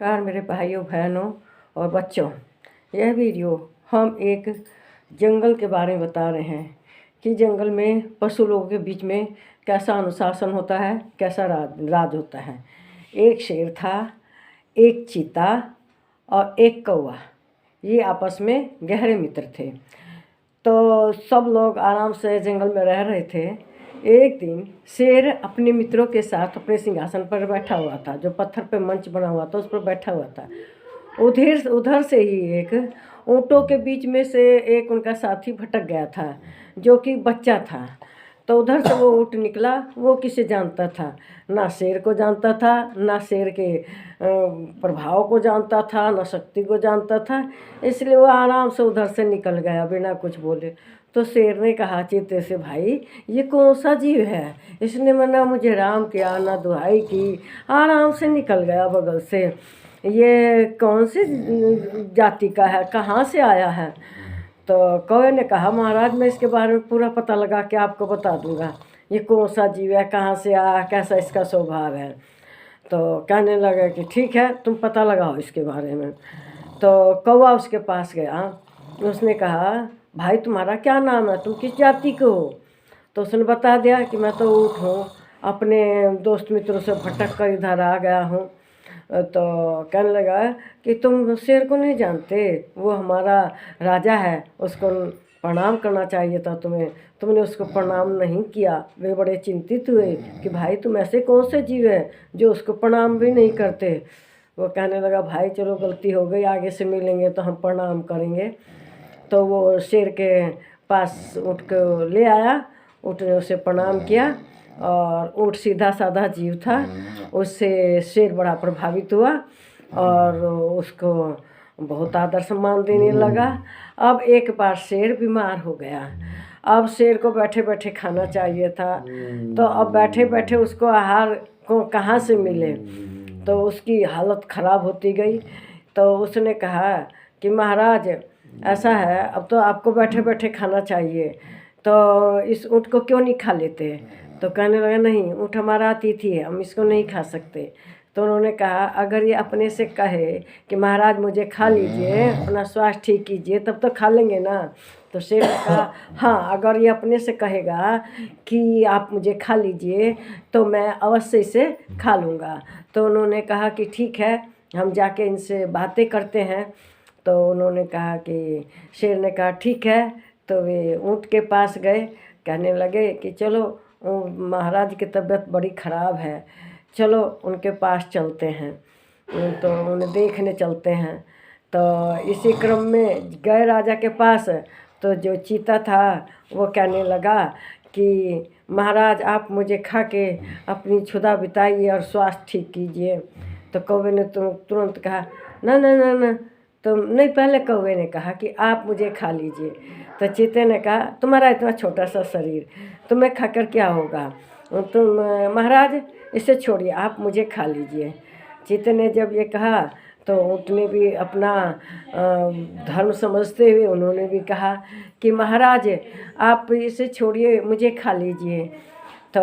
नमस्कार मेरे भाइयों बहनों और बच्चों। यह वीडियो हम एक जंगल के बारे में बता रहे हैं कि जंगल में पशु लोगों के बीच में कैसा अनुशासन होता है, कैसा राज होता है। एक शेर था, एक चीता और एक कौवा। ये आपस में गहरे मित्र थे। तो सब लोग आराम से जंगल में रह रहे थे। एक दिन शेर अपने मित्रों के साथ अपने सिंहासन पर बैठा हुआ था, जो पत्थर पे मंच बना हुआ था उस पर बैठा हुआ था। उधर से ही एक ऊँटों के बीच में से एक उनका साथी भटक गया था, जो कि बच्चा था। तो उधर से वो ऊँट निकला। वो किसे जानता था? ना शेर को जानता था, ना शेर के प्रभाव को जानता था, ना शक्ति को जानता था। इसलिए वो आराम से उधर से निकल गया बिना कुछ बोले। तो शेर ने कहा चीते से, भाई ये कौन सा जीव है? इसने ना मुझे राम किया ना दुहाई की, आराम से निकल गया बगल से। ये कौन सी जाति का है, कहाँ से आया है? तो कौवे ने कहा, महाराज मैं इसके बारे में पूरा पता लगा के आपको बता दूंगा। ये कौन सा जीव है, कहाँ से आया, कैसा इसका स्वभाव है। तो कहने लगा कि ठीक है, तुम पता लगाओ इसके बारे में। तो कौवा उसके पास गया। उसने कहा, भाई तुम्हारा क्या नाम है, तुम किस जाति के हो? तो उसने बता दिया कि मैं तो ऊँट हूँ, अपने दोस्त मित्रों से भटक कर इधर आ गया हूँ। तो कहने लगा कि तुम शेर को नहीं जानते, वो हमारा राजा है, उसको प्रणाम करना चाहिए था तुम्हें, तुमने उसको प्रणाम नहीं किया। वे बड़े चिंतित हुए कि भाई तुम ऐसे कौन से जीव हैं जो उसको प्रणाम भी नहीं करते। वो कहने लगा, भाई चलो गलती हो गई, आगे से मिलेंगे तो हम प्रणाम करेंगे। तो वो शेर के पास ऊँट को ले आया। ऊँट ने उसे प्रणाम किया और ऊँट सीधा साधा जीव था। उससे शेर बड़ा प्रभावित हुआ और उसको बहुत आदर सम्मान देने लगा। अब एक बार शेर बीमार हो गया। अब शेर को बैठे बैठे खाना चाहिए था। तो अब बैठे बैठे उसको आहार को कहाँ से मिले, तो उसकी हालत ख़राब होती गई। तो उसने कहा कि महाराज ऐसा है, अब तो आपको बैठे बैठे खाना चाहिए, तो इस ऊँट को क्यों नहीं खा लेते? तो कहने लगा, नहीं, ऊँट हमारा अतिथि है, हम इसको नहीं खा सकते। तो उन्होंने कहा, अगर ये अपने से कहे कि महाराज मुझे खा लीजिए, अपना स्वास्थ्य ठीक कीजिए, तब तो खा लेंगे ना। तो शेर ने कहा, हाँ, अगर ये अपने से कहेगा कि आप मुझे खा लीजिए तो मैं अवश्य इसे खा लूँगा। तो उन्होंने कहा कि ठीक है, हम जाके इनसे बातें करते हैं। तो उन्होंने कहा कि शेर ने कहा ठीक है। तो वे ऊँट के पास गए। कहने लगे कि चलो, महाराज की तबीयत बड़ी ख़राब है, चलो उनके पास चलते हैं। तो उन्हें देखने चलते हैं। तो इसी क्रम में गए राजा के पास। तो जो चीता था वो कहने लगा कि महाराज आप मुझे खा के अपनी क्षुधा बिताइए और स्वास्थ्य ठीक कीजिए। तो कौवे ने तुरंत कहा, ना ना ना ना, तो नहीं, पहले कौवे ने कहा कि आप मुझे खा लीजिए। तो चीते ने कहा, तुम्हारा इतना छोटा सा शरीर, तुम्हें खाकर क्या होगा, तुम महाराज इसे छोड़िए, आप मुझे खा लीजिए। चीते ने जब ये कहा तो ऊँट ने भी अपना धर्म समझते हुए उन्होंने भी कहा कि महाराज आप इसे छोड़िए, मुझे खा लीजिए। तो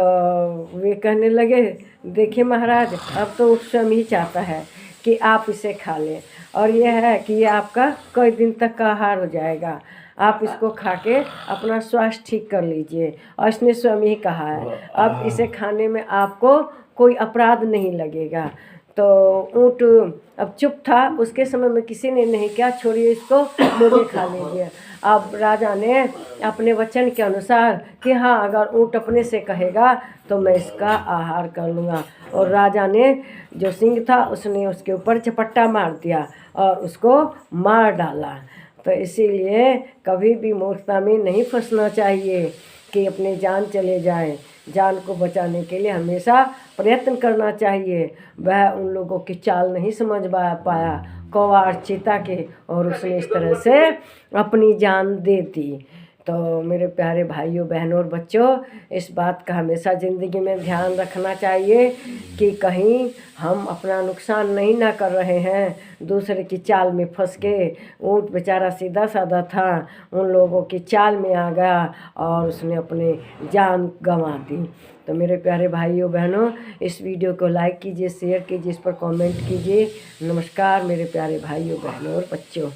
वे कहने लगे, देखिए महाराज, अब तो ऊँट स्वयं ही चाहता है कि आप इसे खा लें, और यह है कि ये आपका कई दिन तक का आहार हो जाएगा, आप इसको खा के अपना स्वास्थ्य ठीक कर लीजिए। और इसने स्वयं ही कहा है, अब इसे खाने में आपको कोई अपराध नहीं लगेगा। तो ऊँट अब चुप था। उसके समय में किसी ने नहीं किया, छोड़िए इसको, मुझे खा लीजिए। अब राजा ने अपने वचन के अनुसार कि हाँ, अगर ऊँट अपने से कहेगा तो मैं इसका आहार कर लूँगा। और राजा ने जो सिंह था उसने उसके ऊपर झपट्टा मार दिया और उसको मार डाला। तो इसीलिए कभी भी मूर्खता में नहीं फंसना चाहिए कि अपनी जान चले जाए। जान को बचाने के लिए हमेशा प्रयत्न करना चाहिए। वह उन लोगों की चाल नहीं समझ पाया, कौवा और चीता के, और उसने इस तरह से अपनी जान दे दी। तो मेरे प्यारे भाइयों बहनों और बच्चों, इस बात का हमेशा ज़िंदगी में ध्यान रखना चाहिए कि कहीं हम अपना नुकसान नहीं ना कर रहे हैं, दूसरे की चाल में फंस के। ऊँट बेचारा सीधा साधा था, उन लोगों की चाल में आ गया और उसने अपनी जान गंवा दी। तो तो मेरे प्यारे भाइयों बहनों, इस वीडियो को लाइक कीजिए, शेयर कीजिए, इस पर कमेंट कीजिए। नमस्कार मेरे प्यारे भाइयों बहनों और बच्चों।